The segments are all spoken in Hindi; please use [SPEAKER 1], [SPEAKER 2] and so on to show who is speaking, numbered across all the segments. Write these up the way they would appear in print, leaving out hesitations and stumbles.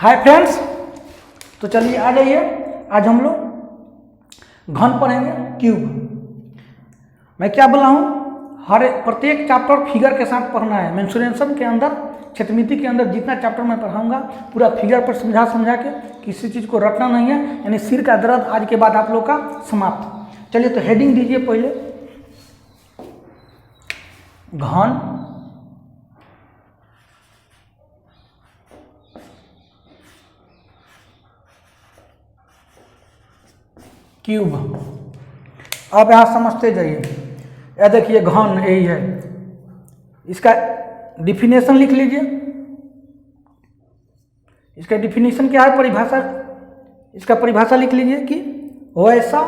[SPEAKER 1] हाय फ्रेंड्स, तो चलिए आ जाइए। आज हम लोग घन पढ़ेंगे क्यूब। मैं क्या बोला हूँ, हर प्रत्येक चैप्टर फिगर के साथ पढ़ना है। मेंसुरेशन के अंदर, क्षेत्रमिति के अंदर जितना चैप्टर मैं पढ़ाऊंगा पूरा फिगर पर समझा के, किसी चीज़ को रटना नहीं है। यानी सिर का दर्द आज के बाद आप लोग का समाप्त। चलिए तो हेडिंग दीजिए पहले, घन क्यूब। अब यहाँ समझते जाइए। यह देखिए घन यही है, इसका डिफिनेशन लिख लीजिए। इसका डिफिनेशन क्या है, परिभाषा, इसका परिभाषा लिख लीजिए कि वैसा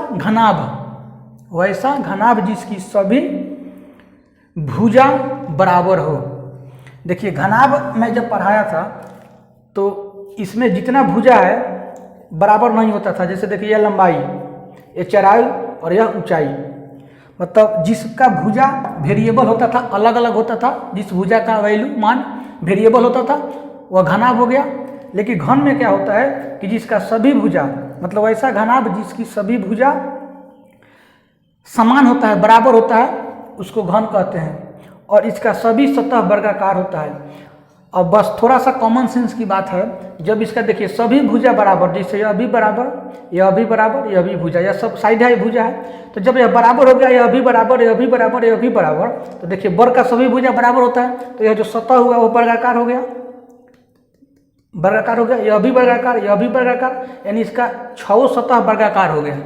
[SPEAKER 1] घनाभ जिसकी सभी भुजा बराबर हो। देखिए घनाभ मैं जब पढ़ाया था तो इसमें जितना भुजा है बराबर नहीं होता था। जैसे देखिए यह लंबाई, ये चौड़ाई और यह ऊंचाई, मतलब जिसका भुजा वेरिएबल होता था, अलग अलग होता था, जिस भुजा का वैल्यू मान वेरिएबल होता था वह घनाभ हो गया। लेकिन घन में क्या होता है कि जिसका सभी भुजा, मतलब ऐसा घनाभ जिसकी सभी भुजा समान होता है, बराबर होता है, उसको घन कहते हैं। और इसका सभी सतह वर्गाकार होता है। अब बस थोड़ा सा कॉमन सेंस की बात है, जब इसका देखिए सभी भुजा बराबर, जैसे यह भी बराबर, यह भी बराबर, यह भी भुजा, यह सब साइड है, भुजा है, तो जब यह बराबर हो गया, यह भी बराबर, यह भी बराबर, यह भी बराबर, तो देखिए वर्ग का सभी भुजा बराबर होता है, तो यह जो सतह हुआ वो वर्गाकार हो गया, वर्गाकार हो गया, यह भी वर्गाकार, यह भी वर्गाकार, यानी इसका 6 सतह वर्गाकार हो गया,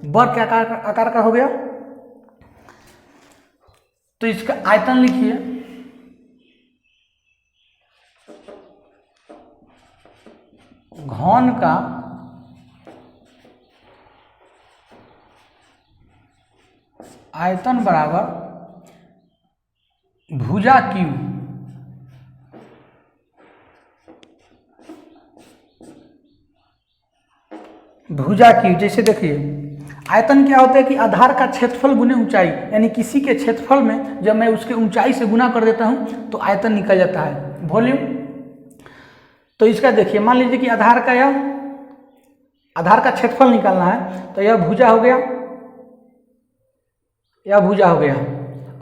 [SPEAKER 1] वर्ग के आकार का हो गया। तो इसका आयतन लिखिए, घन का आयतन बराबर भुजा क्यूब। भुजा क्यूब, जैसे देखिए आयतन क्या होता है कि आधार का क्षेत्रफल गुने ऊंचाई, यानी किसी के क्षेत्रफल में जब मैं उसके ऊंचाई से गुना कर देता हूं तो आयतन निकल जाता है, वॉल्यूम। तो इसका देखिए मान लीजिए कि आधार का क्षेत्रफल निकालना है, तो यह भुजा हो गया, यह भुजा हो गया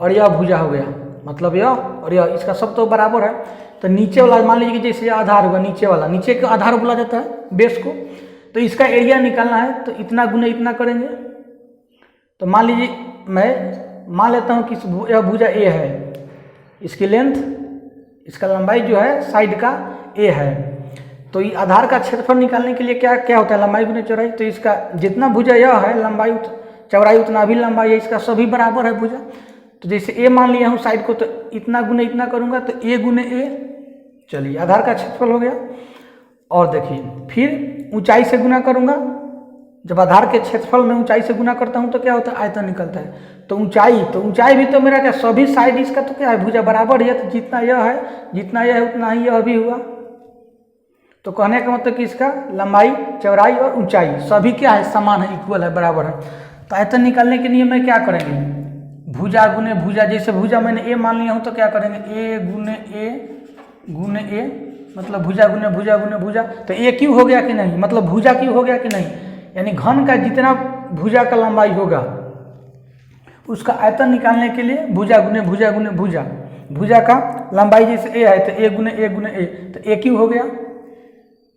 [SPEAKER 1] और यह भुजा हो गया, मतलब यह और यह, इसका सब तो बराबर है। तो नीचे वाला मान लीजिए कि जैसे यह आधार होगा, नीचे वाला, नीचे का आधार बोला जाता है बेस को, तो इसका एरिया निकालना है तो इतना गुने इतना करेंगे। तो मान लीजिए मैं मान लेता हूँ कि यह भुजा ए है, इसकी लेंथ, इसका लंबाई जो है साइड का ए है। तो ये आधार का क्षेत्रफल निकालने के लिए क्या क्या होता है, लंबाई गुने चौड़ाई। तो इसका जितना भुजा यह है, लंबाई चौड़ाई उतना भी लंबाई है, इसका सभी बराबर है भुजा। तो जैसे ए मान लिया हूँ साइड को, तो इतना गुने इतना करूँगा तो ए गुने ए, चलिए आधार का क्षेत्रफल हो गया। और देखिए फिर ऊंचाई से गुना करूँगा, जब आधार के क्षेत्रफल में ऊंचाई से गुना करता हूँ तो क्या होता है, आयतन निकलता है। तो ऊंचाई भी तो मेरा क्या, सभी साइड इसका तो क्या है, भुजा बराबर है, तो जितना यह है, जितना यह है उतना ही यह भी हुआ। तो कहने का मतलब कि इसका लंबाई, चौड़ाई और ऊंचाई सभी क्या है, समान है, इक्वल है, बराबर है। तो आयतन निकालने के लिए मैं क्या करेंगे, भुजा गुने भुजा, जैसे भुजा मैंने ए मान लिया हूँ तो क्या करेंगे, ए गुने ए, मतलब भुजा गुने भुजा गुने भुजा। तो ए क्यों हो गया कि नहीं, मतलब भुजा क्यों हो गया कि नहीं, यानी घन का जितना भुजा का लंबाई होगा उसका आयतन निकालने के लिए भुजा गुने भुजा गुने भुजा, भुजा का लंबाई जैसे ए है तो ए गुने ए गुने ए, तो ए क्यों हो गया।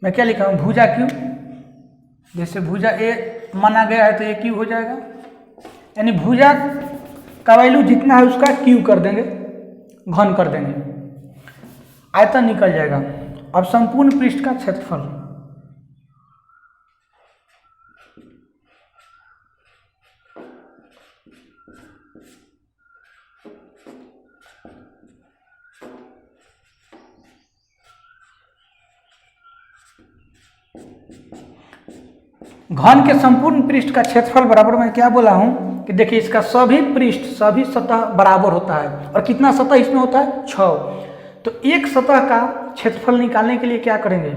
[SPEAKER 1] मैं क्या लिखा हूँ, भुजा क्यों, जैसे भुजा ए माना गया है तो ए क्यों हो जाएगा, यानी भुजा का वैल्यू जितना है उसका क्यू कर देंगे, घन कर देंगे, आयतन निकल जाएगा। अब संपूर्ण पृष्ठ का क्षेत्रफल, घन के संपूर्ण पृष्ठ का क्षेत्रफल बराबर, मैं क्या बोला हूं कि देखिए इसका सभी पृष्ठ, सभी सतह बराबर होता है। और कितना सतह इसमें होता है, 6। तो एक सतह का क्षेत्रफल निकालने के लिए क्या करेंगे,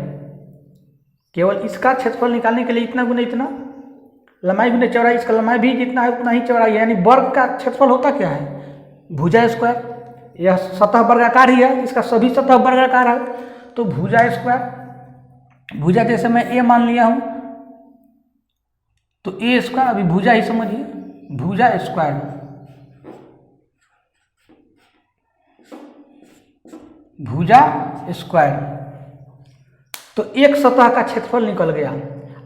[SPEAKER 1] केवल इसका क्षेत्रफल निकालने के लिए इतना गुने इतना, लंबाई गुने चौड़ाई, इसका लंबाई भी जितना है उतना ही चौड़ाई है, यानी वर्ग का क्षेत्रफल होता क्या है, भुजा स्क्वायर। यह सतह वर्गाकार ही है, इसका सभी सतह वर्गाकार है, तो भुजा स्क्वायर भुजा जैसे मैं ए मान लिया हूँ तो ए स्क्वायर, अभी भुजा ही समझिए, भुजा स्क्वायर, भुजा स्क्वायर, तो एक सतह का क्षेत्रफल निकल गया।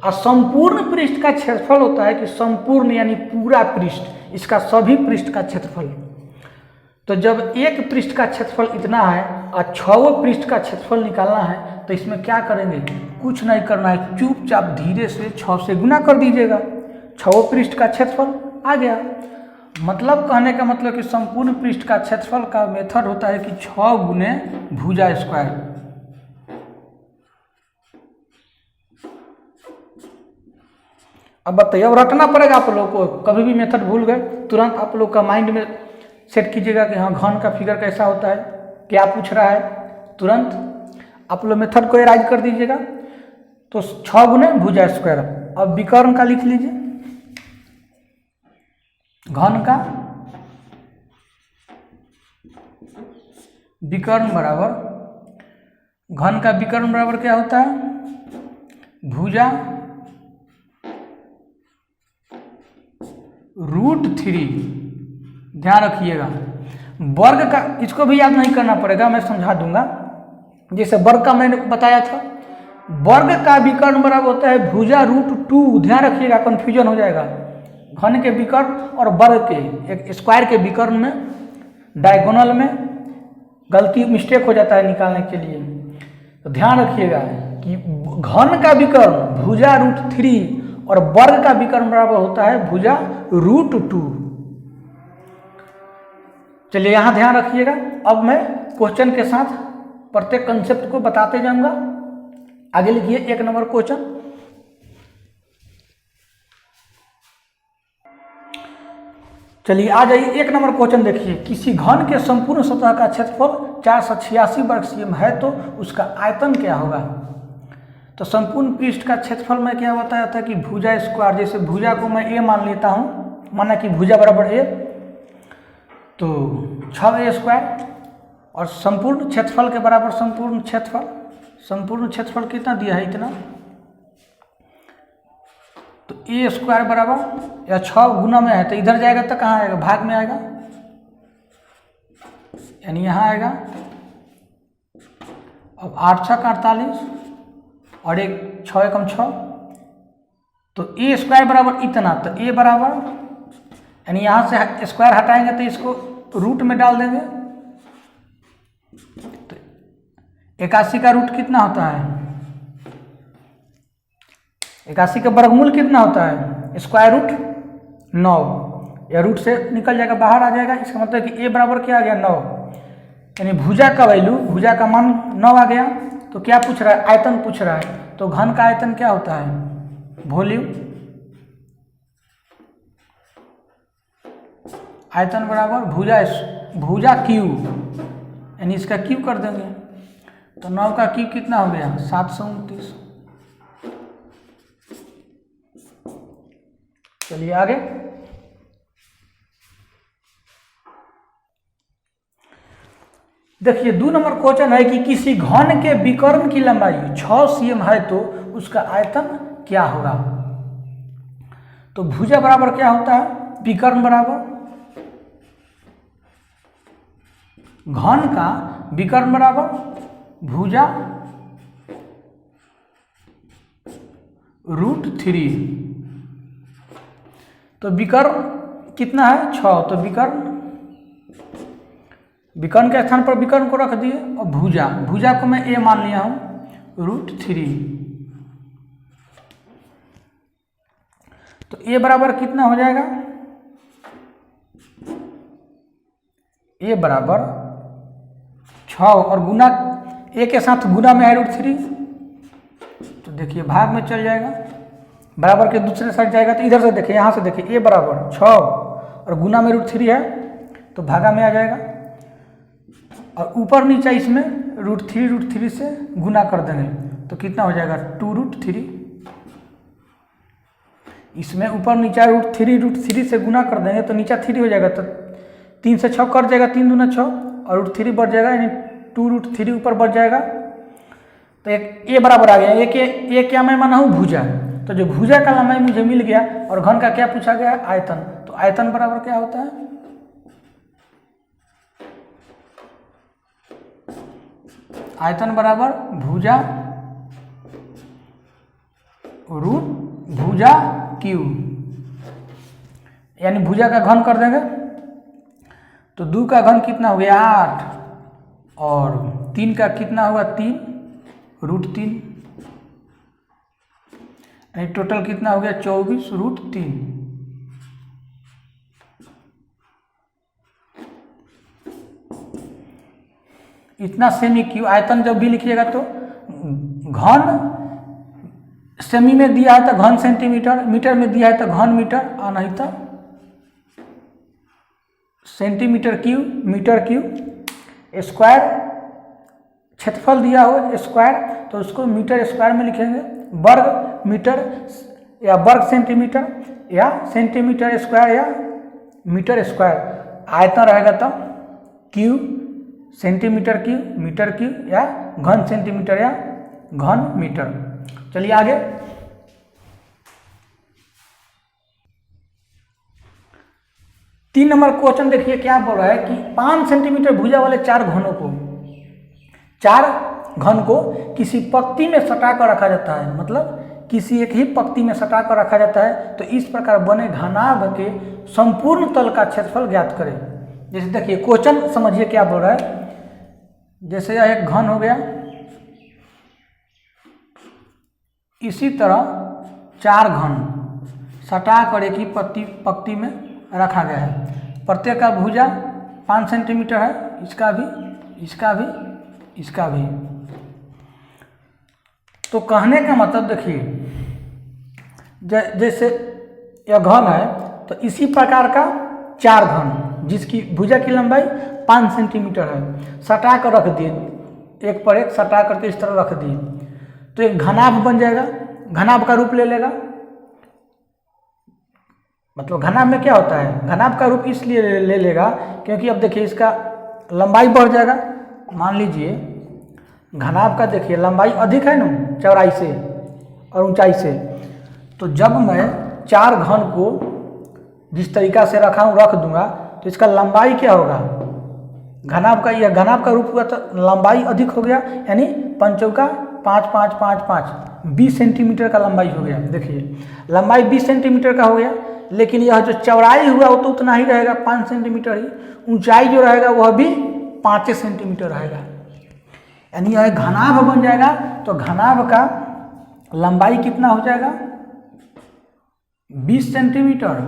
[SPEAKER 1] और संपूर्ण पृष्ठ का क्षेत्रफल होता है कि संपूर्ण यानी पूरा पृष्ठ, इसका सभी पृष्ठ का क्षेत्रफल। तो जब एक पृष्ठ का क्षेत्रफल इतना है और 6 पृष्ठ का क्षेत्रफल निकालना है तो इसमें क्या करेंगे, कुछ नहीं करना है, चुपचाप धीरे से 6 से गुना कर दीजिएगा, 6 पृष्ठ का क्षेत्रफल आ गया। मतलब कहने का मतलब कि संपूर्ण पृष्ठ का क्षेत्रफल का मेथड होता है कि 6 गुने भुजा स्क्वायर। अब बताइए, अब रटना पड़ेगा आप लोग को, कभी भी मेथड भूल गए तुरंत आप लोग का माइंड में सेट कीजिएगा कि हाँ घन का फिगर कैसा होता है, क्या पूछ रहा है, तुरंत आप लोग मेथड को एराइज कर दीजिएगा। तो 6 गुने भुजा स्क्वायर। अब विकर्ण का लिख लीजिए, घन का विकर्ण बराबर, घन का विकर्ण बराबर क्या होता है, भुजा √3। ध्यान रखिएगा, वर्ग का इसको भी याद नहीं करना पड़ेगा, मैं समझा दूंगा। जैसे वर्ग का मैंने बताया था, वर्ग का विकर्ण बराबर होता है भुजा √2। ध्यान रखिएगा, कंफ्यूजन हो जाएगा। घन के विकर्ण और वर्ग के, एक स्क्वायर के विकर्ण में डायगोनल में गलती मिस्टेक हो जाता है निकालने के लिए। तो ध्यान रखिएगा कि घन का विकर्ण भुजा √3 और वर्ग का विकर्ण बराबर होता है भुजा √2। चलिए यहां ध्यान रखिएगा। अब मैं क्वेश्चन के साथ प्रत्येक कंसेप्ट को बताते जाऊंगा। आगे लिखिए 1 नंबर क्वेश्चन। चलिए आ जाइए 1 नंबर क्वेश्चन देखिए। किसी घन के संपूर्ण सतह का क्षेत्रफल 486 वर्ग सीएम है तो उसका आयतन क्या होगा। तो संपूर्ण पृष्ठ का क्षेत्रफल में क्या बताया था कि भुजा स्क्वायर, जैसे भुजा को मैं ए मान लेता हूँ, माना कि भुजा बराबर ए, तो 6a स्क्वायर, और संपूर्ण क्षेत्रफल के बराबर संपूर्ण क्षेत्रफल, संपूर्ण क्षेत्रफल कितना दिया है, इतना, तो a स्क्वायर बराबर, या 6 गुना में है तो इधर जाएगा तो कहाँ आएगा, भाग में आएगा, यानी यहाँ आएगा। अब 8 6 48 और 1 6 एकम 6, तो a स्क्वायर बराबर इतना, तो a बराबर, यानी यहाँ से स्क्वायर हटाएंगे तो इसको रूट में डाल देंगे, तो 81 का रूट कितना होता है, 81 का वर्गमूल कितना होता है, स्क्वायर रूट 9, या रूट से निकल जाएगा, बाहर आ जाएगा। इसका मतलब कि a बराबर क्या आ गया, 9, यानी भुजा का वैल्यू, भुजा का मान 9 आ गया। तो क्या पूछ रहा है, आयतन पूछ रहा है। तो घन का आयतन क्या होता है, वॉल्यूम, आयतन बराबर भुजा क्यूब, यानी इसका क्यूब कर देंगे, तो 9 का क्यूब कितना हो गया, 729। चलिए आगे। देखिए 2 नंबर क्वेश्चन है कि किसी घन के विकर्ण की लंबाई 6 सीएम है तो उसका आयतन क्या होगा। तो भुजा बराबर क्या होता है, विकर्ण बराबर घन का विकर्ण बराबर भुजा √3। तो विकर्ण कितना है, 6, तो विकर्ण के स्थान पर विकर्ण को रख दिए, और भुजा को मैं a मान लिया हूं √3। तो a बराबर कितना हो जाएगा, a बराबर 6 और गुना a के साथ गुना में है √3, तो देखिए भाग में चल जाएगा, बराबर के दूसरे साइड जाएगा। तो इधर से देखिए, यहाँ से देखिए, a बराबर 6 और गुना में √3 है तो भागा में आ जाएगा, और ऊपर नीचे इसमें √3 से गुना कर देंगे तो कितना हो जाएगा, 2√3। इसमें ऊपर नीचे √3 से गुना कर देंगे तो नीचे 3 हो जाएगा, तो 3 से 6 कर जाएगा, 3 दूना 6, और √3 बढ़ जाएगा, यानी 2√3 ऊपर बढ़ जाएगा, तो एक ए बराबर आ गया, ए क्या मैं माना हूँ भुजा, तो जो भुजा का लंबाई मुझे मिल गया और घन का क्या पूछा गया आयतन, तो आयतन बराबर क्या होता है आयतन बराबर भुजा रूट भुजा क्यू, यानी भुजा का घन कर देंगे तो 2 का घन कितना हो गया 8 और 3 का कितना होगा 3 √3, यानी टोटल कितना हो गया 24 √3। इतना सेमी क्यू, आयतन जब भी लिखिएगा तो घन सेमी में दिया है तो घन सेंटीमीटर, मीटर में दिया है तो घन मीटर, और नहीं तो centimetre cube metre cube. Square क्षेत्रफल दिया हो स्क्वायर तो उसको मीटर स्क्वायर में लिखेंगे, वर्ग मीटर या वर्ग सेंटीमीटर या सेंटीमीटर स्क्वायर या मीटर स्क्वायर। आयतन रहेगा तो cube centimetre cube metre cube या घन सेंटीमीटर या घन मीटर। चलिए आगे, तीन नंबर क्वेश्चन देखिए क्या बोल रहा है कि 5 सेंटीमीटर भुजा वाले 4 घन को किसी पंक्ति में सटा कर रखा जाता है, मतलब किसी एक ही पंक्ति में सटा कर रखा जाता है, तो इस प्रकार बने घनाभ के संपूर्ण तल का क्षेत्रफल ज्ञात करें। जैसे देखिए क्वेश्चन समझिए क्या बोल रहा है, जैसे यह एक घन हो गया, इसी तरह 4 घन सटा कर एक ही पंक्ति में रखा गया है। प्रत्येक का भुजा 5 सेंटीमीटर है, इसका भी, इसका भी, इसका भी। तो कहने का मतलब देखिए जैसे यह घन है तो इसी प्रकार का 4 घन जिसकी भुजा की लंबाई 5 सेंटीमीटर है सटा कर रख दिए, एक पर एक सटा करके इस तरह रख दिए, तो एक घनाभ बन जाएगा, घनाभ का रूप ले लेगा। मतलब घनाभ में क्या होता है, घनाभ का रूप इसलिए ले लेगा क्योंकि अब देखिए इसका लंबाई बढ़ जाएगा। मान लीजिए घनाभ का देखिए लंबाई अधिक है ना चौड़ाई से और ऊंचाई से, तो जब मैं 4 घन को जिस तरीका से रखा हूँ रख दूंगा तो इसका लंबाई क्या होगा, घनाभ का, यह घनाभ का रूप हुआ तो लंबाई अधिक हो गया, यानी 5 चौका 5 5 5 5 20 सेंटीमीटर का लंबाई हो गया। देखिए लंबाई 20 सेंटीमीटर का हो गया, लेकिन यह जो चौड़ाई हुआ वो तो उतना ही रहेगा 5 सेंटीमीटर ही, ऊंचाई जो रहेगा वह भी 5 सेंटीमीटर रहेगा, यानी यह घनाभ बन जाएगा। तो घनाभ का लंबाई कितना हो जाएगा 20 सेंटीमीटर,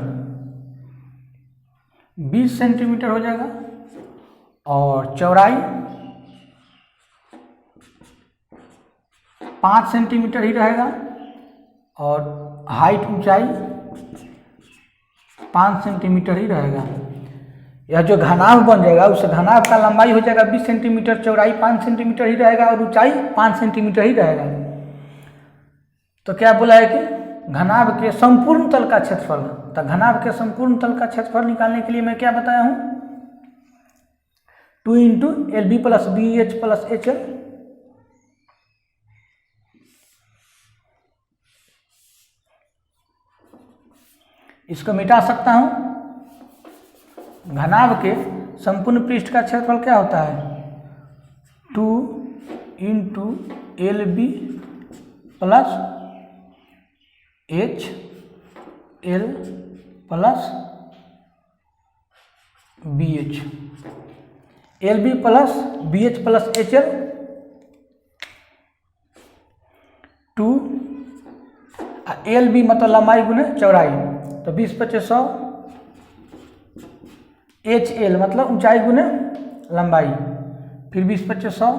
[SPEAKER 1] 20 सेंटीमीटर हो जाएगा, और चौड़ाई 5 सेंटीमीटर ही रहेगा, और हाइट ऊंचाई 5 सेंटीमीटर ही रहेगा। यह जो घनाभ बन जाएगा उस घनाभ का लंबाई हो जाएगा 20 सेंटीमीटर, चौड़ाई 5 सेंटीमीटर ही रहेगा और ऊंचाई 5 सेंटीमीटर ही रहेगा। तो क्या बोला है कि घनाभ के संपूर्ण तल का क्षेत्रफल, तो घनाभ के संपूर्ण तल का क्षेत्रफल निकालने के लिए मैं क्या बताया हूं 2 × LB + BH + HL। इसको मिटा सकता हूं, घनाभ के संपूर्ण पृष्ठ का क्षेत्रफल क्या होता है 2 × LB + HL + BH, LB + BH + HL 2, LB मतलब लंबाई गुने चौड़ाई, तो 20 × 25 100, HL मतलब ऊंचाई गुने लंबाई, फिर 20 × 25 100,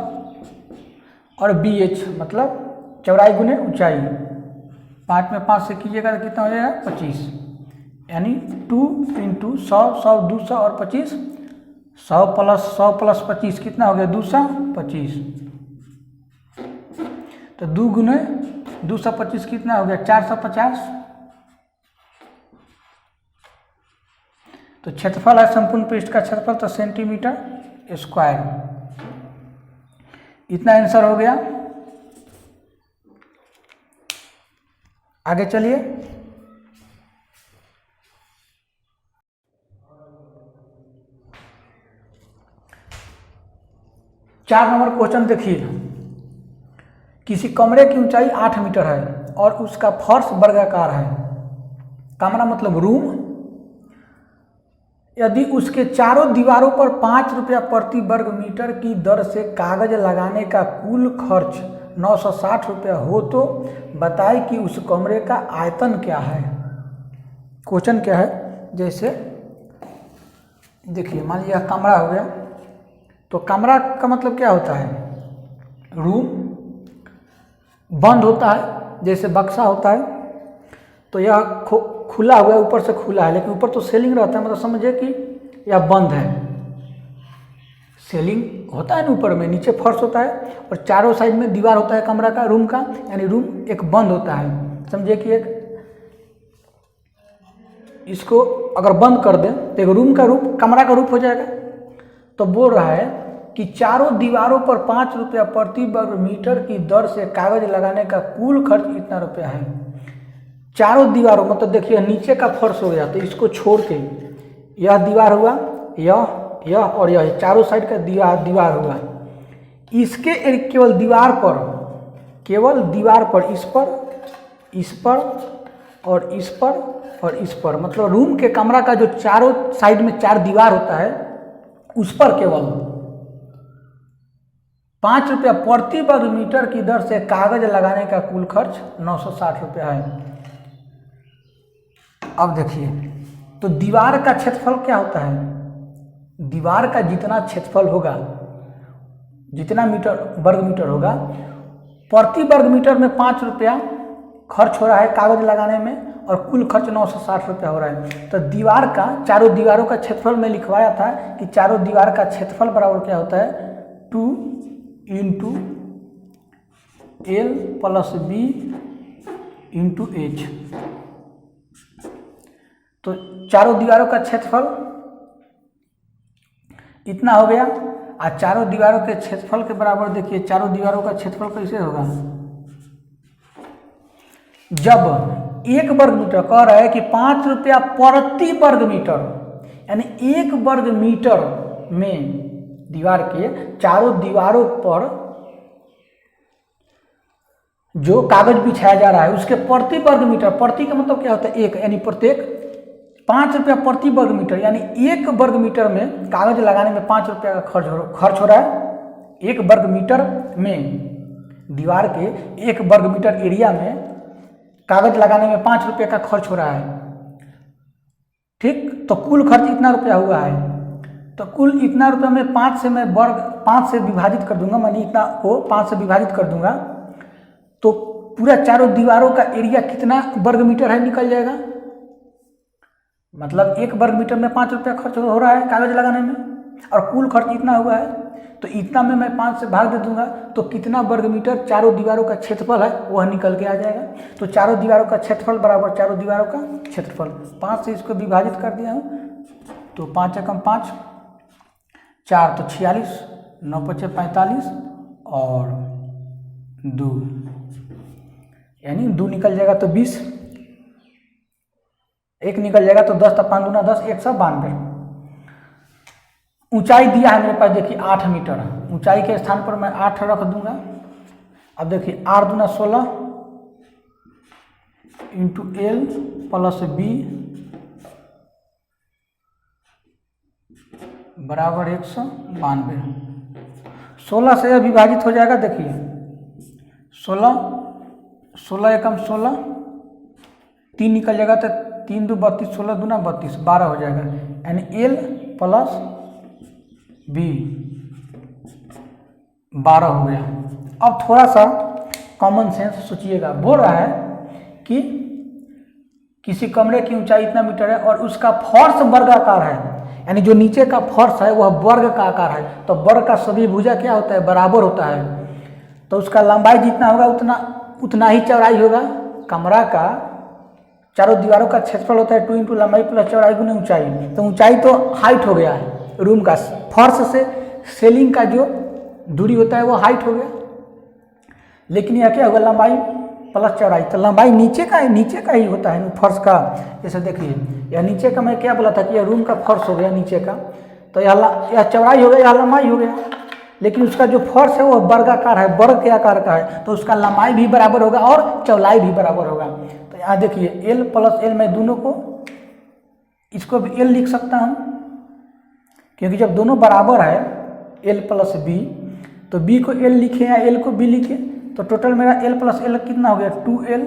[SPEAKER 1] और BH मतलब चौड़ाई गुने ऊंचाई, 5 में 5 से कीजिएगा तो कितना हो जाएगा 25, यानी 2 × 100 100 200 और 25, 100 + 25 कितना हो गया 225, तो 2 गुने 225 कितना हो गया 450। तो क्षेत्रफल है संपूर्ण पृष्ठ का क्षेत्रफल तो सेंटीमीटर स्क्वायर, इतना आंसर हो गया। आगे चलिए। चार नंबर क्वेश्चन देखिए। किसी कमरे की ऊंचाई 8 मीटर है और उसका फर्श वर्गाकार है। कमरा मतलब रूम। यदि उसके चारों दीवारों पर 5 रुपया प्रति वर्ग मीटर की दर से कागज लगाने का कुल खर्च 960 रुपया हो तो बताए कि उस कमरे का आयतन क्या है। क्वेश्चन क्या है, जैसे देखिए मान लिया कमरा हो गया, तो कमरा का मतलब क्या होता है, रूम। बंद होता है जैसे बक्सा होता है, तो यह खुला हुआ है, ऊपर से खुला है, लेकिन ऊपर तो सेलिंग रहता है, मतलब समझिए कि यह बंद है। सेलिंग होता है ना ऊपर में, नीचे फर्श होता है और चारों साइड में दीवार होता है कमरा का, रूम का, यानी रूम एक बंद होता है। समझिए कि एक इसको अगर बंद कर दें तो एक रूम का रूप, कमरा का रूप हो जाएगा। तो बोल रहा है कि चारों दीवारों पर 5 रुपया प्रति वर्ग मीटर की दर से कागज लगाने का कुल खर्च इतना रुपया है। चारों दीवारों मतलब देखिए नीचे का फर्श हो गया, तो इसको छोड़ के यह दीवार हुआ, यह और यह चारों साइड का दीवार हुआ। इसके केवल दीवार पर इस पर और इस पर मतलब रूम के कमरा का जो चारों साइड में 4 दीवार होता है, उस पर केवल 5 रुपया प्रति वर्ग मीटर की दर से कागज लगाने का कुल खर्च 960 रुपया है। अब देखिए, तो दीवार का क्षेत्रफल क्या होता है, दीवार का जितना क्षेत्रफल होगा, जितना वर्ग मीटर होगा, प्रति वर्ग मीटर में 5 रुपया खर्च हो रहा है कागज लगाने में, और कुल खर्च 960 रुपया हो रहा है। तो दीवार का, चारों दीवारों का क्षेत्रफल में लिखवाया था कि चारों दीवार का क्षेत्रफल बराबर क्या होता है, 2 × L + B × H। तो चारों दीवारों का क्षेत्रफल इतना हो गया। और चारों दीवारों के क्षेत्रफल के बराबर देखिए, चारों दीवारों का क्षेत्रफल कैसे होगा, जब 1 वर्ग मीटर कह रहा है कि 5 रुपया प्रति वर्ग मीटर, यानी 1 वर्ग मीटर में दीवार के चारों दीवारों पर जो कागज बिछाया जा रहा है उसके प्रति वर्ग मीटर, प्रति का मतलब क्या होता है 1, यानी प्रत्येक 5 रुपया प्रति वर्ग मीटर, यानी 1 वर्ग मीटर में कागज लगाने में 5 रुपया का खर्च हो रहा है। 1 वर्ग मीटर में, दीवार के 1 वर्ग मीटर एरिया में कागज लगाने में 5 रुपये का खर्च हो रहा है। ठीक, तो कुल खर्च इतना रुपया हुआ है। तो कुल इतना रुपया में 5 से विभाजित कर दूंगा, मानी इतना को 5 से विभाजित कर दूंगा, तो पूरा चारों दीवारों का एरिया कितना वर्ग मीटर है निकल जाएगा। मतलब 1 वर्ग मीटर में 5 रुपया खर्च हो रहा है कागज लगाने में, और कुल खर्च इतना हुआ है। तो इतना में मैं 5 से भाग दे दूंगा, तो कितना वर्ग मीटर चारों दीवारों का क्षेत्रफल है वह निकल के आ जाएगा। तो चारों दीवारों का क्षेत्रफल बराबर चारों दीवारों का क्षेत्रफल, 5 से इसको विभाजित कर दिया हूँ, तो 5 × 5 4 तो 46, 9 × 5 45 और 2, यानी 2 निकल जाएगा तो 20, 1 निकल जाएगा तो 10, तब 5 दूना 10, 192। ऊंचाई दिया है मेरे पास देखिए 8 मीटर, ऊंचाई के स्थान पर मैं 8 रख दूंगा। अब देखिए 8 दूना 16 × L + B बराबर 192। 16 से यह विभाजित हो जाएगा, देखिए 16 एकम 16, 3 निकल जाएगा तो 3 × 2 = 32, 16 दूना 32, 12 हो जाएगा, यानी L + B 12 हो गया। अब थोड़ा सा कॉमन सेंस सोचिएगा, बोल रहा है कि किसी कमरे की ऊंचाई इतना मीटर है और उसका फर्श वर्गाकार है, यानी जो नीचे का फर्श है वह वर्ग का आकार है। तो वर्ग का सभी भुजा क्या होता है, बराबर होता है। तो उसका लंबाई जितना होगा उतना ही चौड़ाई होगा। कमरा का चारों दीवारों का क्षेत्रफल होता है 2 × लंबाई + चौड़ाई × ऊंचाई। तो ऊंचाई तो हाइट हो गया है रूम का, फर्श से सेलिंग का जो दूरी होता है वो हाइट हो गया। लेकिन यह क्या होगा, लंबाई प्लस चौड़ाई, तो लंबाई नीचे का ही होता है फर्श का। जैसे देखिए यह नीचे का मैं क्या बोला था कि यह रूम का फर्श हो गया नीचे का, तो यह चौड़ाई हो गया, यह लंबाई हो गया। लेकिन उसका जो फर्श है वो वर्गाकार है, वर्ग के आकार का है, तो उसका लंबाई भी बराबर होगा और चौड़ाई भी बराबर होगा। तो यहाँ देखिए एल प्लस एल, मैं दोनों को, इसको भी एल लिख सकता हूँ, क्योंकि जब दोनों बराबर है एल प्लस बी, तो बी को एल लिखे या एल को बी लिखे, तो टोटल मेरा एल प्लस एल कितना हो गया 2l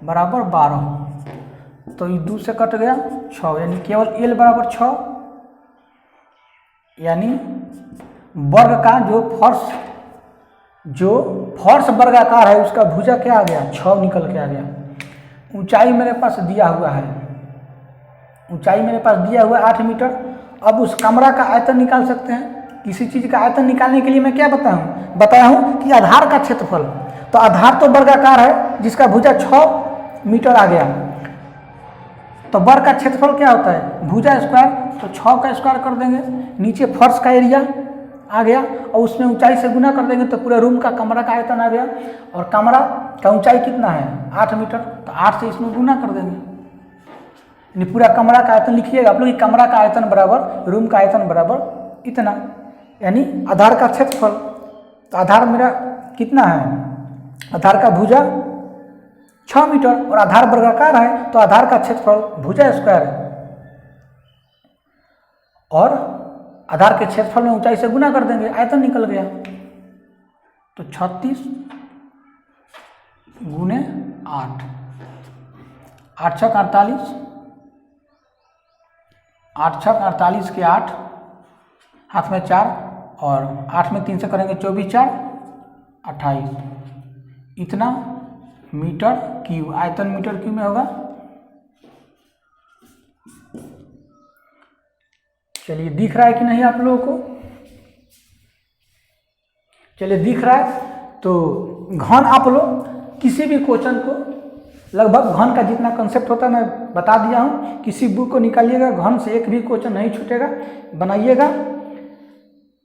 [SPEAKER 1] बराबर 12। तो ये 2 से कट गया 6, यानी केवल एल बराबर 6, यानी वर्ग का जो फर्श वर्गाकार है उसका भुजा क्या आ गया 6 निकल के आ गया। ऊंचाई मेरे पास दिया हुआ है, ऊंचाई मेरे पास दिया हुआ है 8 मीटर। अब उस कमरा का आयतन निकाल सकते हैं। किसी चीज़ का आयतन निकालने के लिए मैं क्या बताया हूँ कि आधार का क्षेत्रफल, तो आधार तो वर्गाकार है जिसका भुजा 6 मीटर आ गया, तो वर्ग का क्षेत्रफल क्या होता है भुजा स्क्वायर, तो 6 का स्क्वायर कर देंगे, नीचे फर्श का एरिया आ गया और उसमें ऊंचाई से गुना कर देंगे तो पूरा रूम का कमरा का आयतन आ गया। और कमरा का ऊंचाई कितना है 8 मीटर, तो 8 से इसमें गुना कर देंगे, यानी पूरा कमरा का आयतन लिखिएगा आप लोग कि कमरा का आयतन बराबर रूम का आयतन बराबर इतना, यानी आधार का क्षेत्रफल। तो आधार मेरा कितना है, आधार का भुजा 6 मीटर और आधार वर्गाकार है, तो आधार का क्षेत्रफल भुजा स्क्वायर है, और आधार के क्षेत्रफल में ऊंचाई से गुना कर देंगे, आयतन निकल गया। तो 36 गुने 8, 8 छक 48, 8 छक 48 के 8, हाथ में 4 और 8 में 3 से करेंगे 24 4 28, इतना मीटर क्यूब, आयतन मीटर क्यूब में होगा। चलिए दिख रहा है कि नहीं आप लोगों को, चलिए दिख रहा है। तो घन आप लोग किसी भी क्वेश्चन को, लगभग घन का जितना कंसेप्ट होता है मैं बता दिया हूँ, किसी बुक को निकालिएगा, घन से एक भी क्वेश्चन नहीं छूटेगा, बनाइएगा।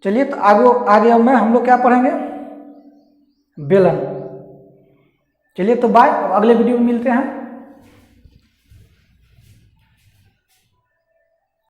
[SPEAKER 1] चलिए तो आगे में हम लोग क्या पढ़ेंगे, बेलन। चलिए तो बाय, अगले वीडियो में मिलते हैं।